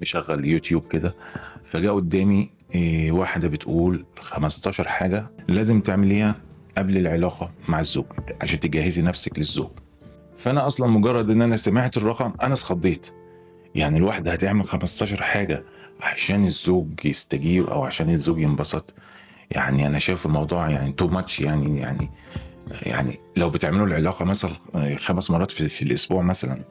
مشغل يوتيوب كده، فجاء قدامي واحدة بتقول 15 حاجة لازم تعمليها قبل العلاقة مع الزوج عشان تجهزي نفسك للزوج. فأنا أصلا مجرد إن أنا سمعت الرقم أنا اتخضيت. يعني الواحدة هتعمل 15 حاجة عشان الزوج يستجيب أو عشان الزوج ينبسط؟ يعني أنا شايف الموضوع يعني تو ماتش. يعني لو بتعملوا العلاقة مثلا 5 مرات في الأسبوع مثلا،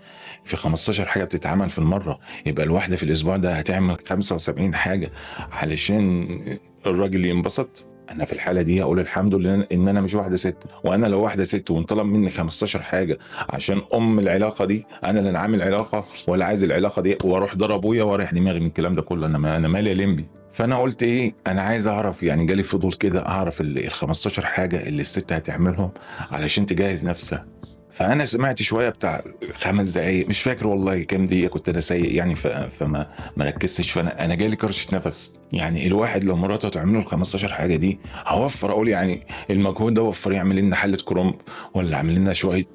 في 15 حاجة بتتعمل في المرة، يبقى الواحدة في الأسبوع ده هتعمل 75 حاجة علشان الراجل ينبسط. أنا في الحالة دي أقول الحمد لله إن أنا مش واحدة ست. وأنا لو واحدة ست وانطلب مني 15 حاجة عشان العلاقة دي، أنا لا عامل علاقة ولا عايز العلاقة دي، وأروح ضرب أبويا وأريح دماغي من الكلام ده كله. أنا مالي يا لمبي. فانا قلت ايه، انا عايز اعرف، يعني جالي فضول كده اعرف ال 15 حاجه اللي الست هتعملهم علشان تجهز نفسها. فانا سمعت شويه بتاع 5 دقايق، مش فاكر والله كام دقيقه، كنت انا سايق يعني فما ما ركزتش. فانا جالي كرشه نفس. يعني الواحد لو مراته تعمل له ال 15 حاجه دي هوفر، اقول يعني المجهود ده وفر، يعمل لنا حله كرنب ولا يعمل لنا شويه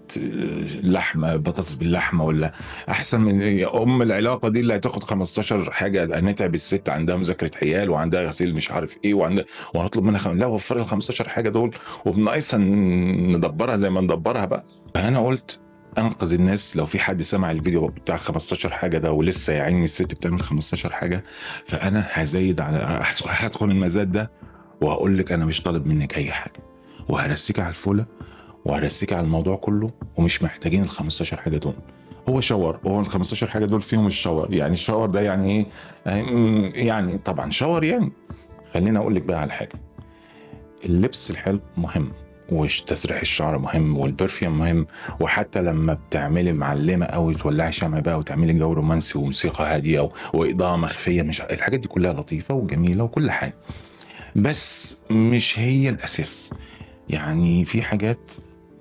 لحمه، بطاطس باللحمه، ولا احسن من العلاقه دي اللي هتاخد 15 حاجه. نتعب الست، عندها مذاكره عيال وعندها غسيل مش عارف ايه وعندها، وهنطلب منها لا وفر ال 15 حاجه دول وبناقصها ندبرها زي ما ندبرها بقى. فانا قلت انقذ الناس. لو في حد سمع الفيديو بتاع 15 حاجه ده ولسه يا عيني الست بتعمل 15 حاجه، فانا هزايد على هدخل المزاد ده وهقول لك انا مش طالب منك اي حاجه، وهرسيك على الفوله وهرسيك على الموضوع كله، ومش محتاجين ال 15 حاجه دول. هو شاور، هو ال 15 حاجه دول فيهم الشاور. يعني الشاور ده يعني ايه؟ يعني طبعا شاور يعني. خليني اقول لك بقى على حاجه. اللبس الحلو مهم، وتسريح الشعر مهم، والبرفيوم مهم. وحتى لما بتعملي معلمه قوي تولعي شمع بقى وتعملي جو رومانسي وموسيقى هاديه واضاءه مخفيه، مش الحاجات دي كلها لطيفه وجميله وكل حاجه، بس مش هي الاساس. يعني في حاجات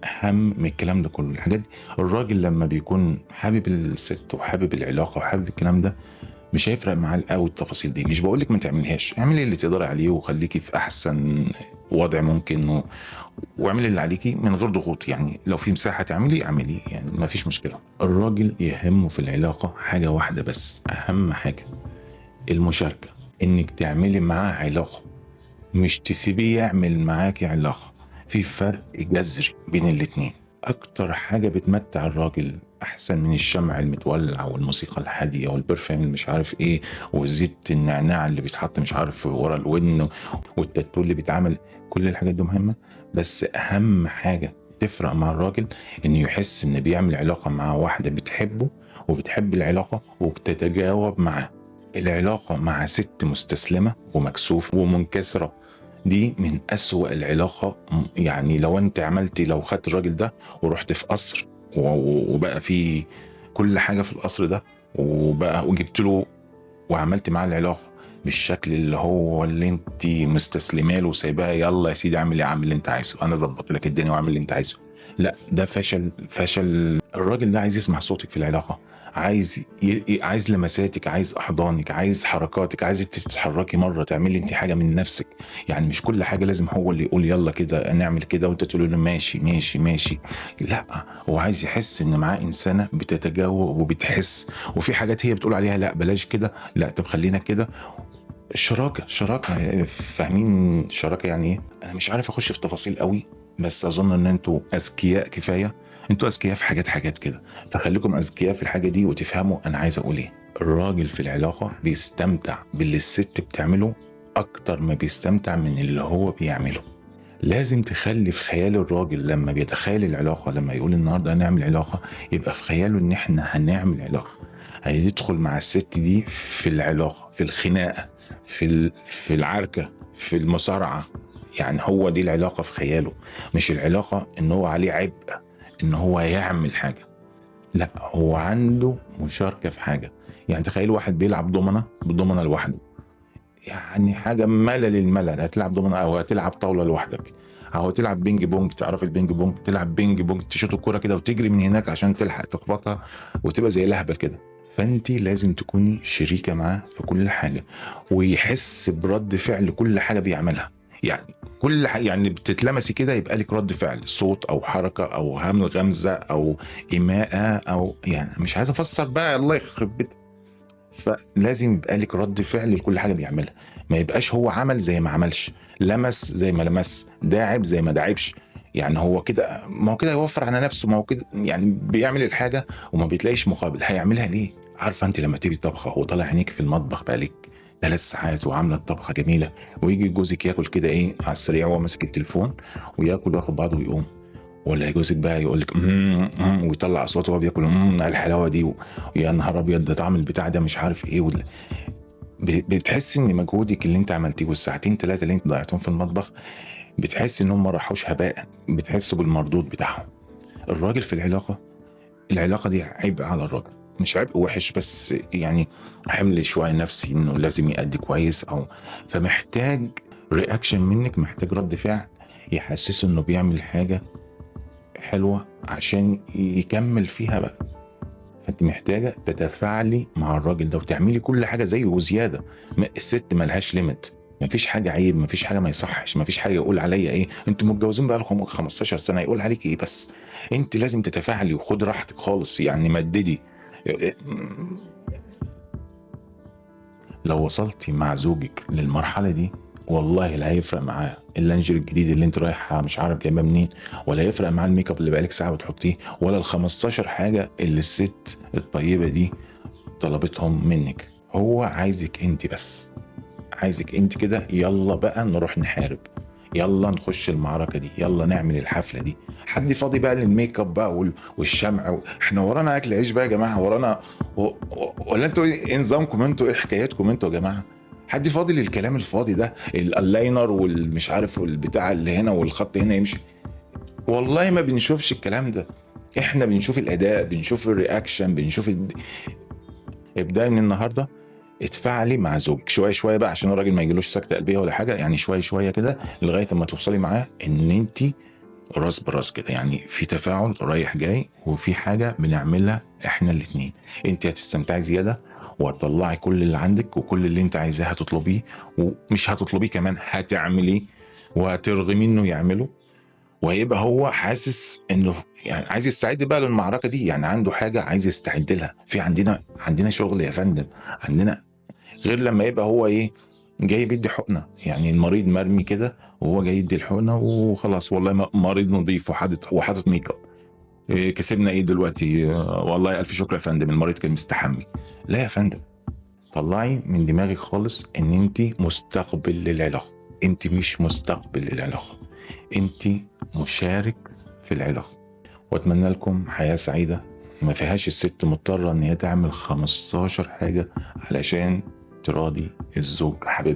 اهم من الكلام ده كله. الحاجات دي الراجل لما بيكون حابب الست وحابب العلاقه وحابب الكلام ده مش هيفرق معاه قوي التفاصيل دي. مش بقولك ما تعمليهاش، اعملي اللي تقدري عليه وخليكي في احسن وضع ممكن واعملي اللي عليكي من غير ضغوط. يعني لو في مساحه تعملي اعملي، يعني ما فيش مشكله. الراجل يهمه في العلاقه حاجه واحده بس، اهم حاجه المشاركه. انك تعملي معاه علاقه، مش تسيبيه يعمل معاكي علاقه. في فرق جذري بين الاتنين. اكتر حاجه بتمتع الراجل احسن من الشمع المتولع والموسيقى الهاديه والبرفيوم اللي مش عارف ايه وزيت النعناع اللي بيتحط مش عارف ورا الودن والتاتو اللي بيتعمل، كل الحاجات دي مهمه. بس اهم حاجه تفرق مع الراجل انه يحس ان بيعمل علاقه مع واحده بتحبه وبتحب العلاقه وبتتجاوب معاه. العلاقه مع ست مستسلمه ومكسوفه ومنكسره دي من أسوأ العلاقة. يعني لو انت عملتي، لو خدت الراجل ده ورحت في قصر وبقى في كل حاجة في القصر ده، وبقى وجبت له وعملت معاه العلاقة بالشكل اللي هو اللي انت مستسلمه له وسايباها، يلا يا سيدي اعمل اللي انت عايزه، انا ظبط لك الدنيا واعمل اللي انت عايزه، لا ده فشل فشل. الراجل ده عايز يسمع صوتك في العلاقة، عايز لمساتك، عايز احضانك، عايز حركاتك، عايز تتحركي مره تعملي انت حاجه من نفسك. يعني مش كل حاجه لازم هو اللي يقول يلا كده نعمل كده وانت تقول له ماشي ماشي ماشي. لا، هو عايز يحس ان معاه انسانه بتتجاوب وبتحس، وفي حاجات هي بتقول عليها لا بلاش كده، لا طب خلينا كده. شراكه. فاهمين شراكه يعني ايه؟ انا مش عارف اخش في تفاصيل قوي، بس اظن ان انتوا اذكياء كفايه. انتوا اذكياء في حاجات كده، فخليكم اذكياء في الحاجه دي وتفهموا انا عايز اقول ايه. الراجل في العلاقه بيستمتع باللي الست بتعمله اكتر ما بيستمتع من اللي هو بيعمله. لازم تخلي في خيال الراجل لما بيتخيل العلاقه، لما يقول النهارده هنعمل علاقه، يبقى في خياله ان احنا هنعمل علاقه، هيدخل مع الست دي في العلاقه، في الخناقه، في العركه، في المصارعه. يعني هو دي العلاقه في خياله، مش العلاقه ان هو عليه عبء ان هو يعمل حاجه. لا، هو عنده مشاركه في حاجه. يعني تخيل واحد بيلعب بالضمنه لوحده، يعني حاجه ملل الملل. هتلعب دومنا او هتلعب طاوله لوحدك، او تلعب بينج بونج. تعرف البينج بونج؟ تلعب بينج بونج، تشوط الكوره كده وتجري من هناك عشان تلحق تخبطها وتبقى زي الاهبل كده. فانت لازم تكوني شريكه معاه في كل حاجه، ويحس برد فعل كل حاجه بيعملها. يعني كل حاجه يعني بتتلمسي كده يبقى لك رد فعل، صوت او حركه او غمزه او ايماءه، او يعني مش عايز افسر بقى الله يخرب بيت. فلازم يبقى لك رد فعل لكل حاجه بيعملها، ما يبقاش هو عمل زي ما عملش، لمس زي ما لمس، داعب زي ما داعبش. يعني هو كده، ما هو كده يوفر على نفسه، ما هو كده يعني بيعمل الحاجه وما بيتلاقيش مقابل، هيعملها ليه؟ عارفه انت لما تيجي طبخه وطالع عينيك في المطبخ بقالك 3 ساعات وعامله الطبخه جميله، ويجي جوزك ياكل كده ايه على السريع وهو ماسك التليفون، وياكل وياخد بعضه ويقوم، ولا جوزك بقى يقول لك ويطلع اصوات وهو بياكل الحلاوه دي ويا نهار ابيض ده طعم البتاع ده مش عارف ايه بتحس ان مجهودك اللي انت عملتيه والساعتين 3 اللي انت ضيعتهم في المطبخ، بتحس انهم ما راحوش هباء، بتحس بالمردود بتاعهم. الراجل في العلاقه دي عبء على الراجل، مش عبء وحش بس يعني حمل شويه نفسي انه لازم يأدي كويس، او فمحتاج رياكشن منك، محتاج رد فعل يحسسه انه بيعمل حاجه حلوه عشان يكمل فيها بقى. فانت محتاجه تتفاعلي مع الراجل ده وتعملي كل حاجه زيه وزياده. الست ملهاش ليميت، مفيش حاجه عيب، مفيش حاجه ما يصحش، مفيش حاجه يقول عليا ايه انتوا متجوزين بقى لكم 15 سنه يقول عليك ايه. بس انت لازم تتفاعلي وخد راحتك خالص، يعني مددي. لو وصلتي مع زوجك للمرحله دي، والله لا هيفرق معاه اللانجر الجديد اللي انت رايحه مش عارف جايباه منين، ولا هيفرق معاه الميك اب اللي بقالك ساعه بتحطيه، ولا ال 15 حاجه اللي الست الطيبه دي طلبتهم منك. هو عايزك انت بس، عايزك انت كده. يلا بقى نروح نحارب، يلا نخش المعركة دي، يلا نعمل الحفلة دي. حد فاضي بقى للميك اب بقى والشمع احنا ورانا اكل عيش بقى يا جماعة، ورانا ولا انتوا ايه نظامكم انتوا، ايه حكايتكم انتوا يا جماعة؟ حد فاضي للكلام الفاضي ده، اللاينر والمش عارف والبتاع اللي هنا والخط هنا يمشي؟ والله ما بنشوفش الكلام ده، احنا بنشوف الاداء، بنشوف الرياكشن، بنشوف ابداي من النهارده اتفاعلي مع زوجك شويه شويه بقى، عشان الراجل ما يجيلوش سكته قلبيه ولا حاجه، يعني شويه شويه كده لغايه اما توصلي معاه ان انت راس براس كده، يعني في تفاعل رايح جاي، وفي حاجه بنعملها احنا الاثنين. انت هتستمتعي زياده، وهتطلعي كل اللي عندك، وكل اللي انت عايزاه هتطلبيه، ومش هتطلبيه كمان هتعمليه، وهترغمي انه يعمله. وهيبقى هو حاسس انه يعني عايز يستعد بقى للمعركه دي، يعني عنده حاجه عايز يستعد لها. في عندنا شغل يا فندم، عندنا. غير لما يبقى هو ايه، جاي بيدي حقنه، يعني المريض مرمي كده وهو جاي يدي الحقنه وخلاص، والله مريض نظيف وحاطط ميك اب، إيه كسبنا ايه دلوقتي؟ والله الف شكر يا فندم المريض كان مستحمي. لا يا فندم، طلعي من دماغك خالص ان انت مستقبل للعلاقه، انت مش مستقبل للعلاقه، انت مشارك في العلاقه. واتمنى لكم حياه سعيده ما فيهاش الست مضطره ان هي تعمل 15 حاجه علشان تراضي الزوج حبيبها.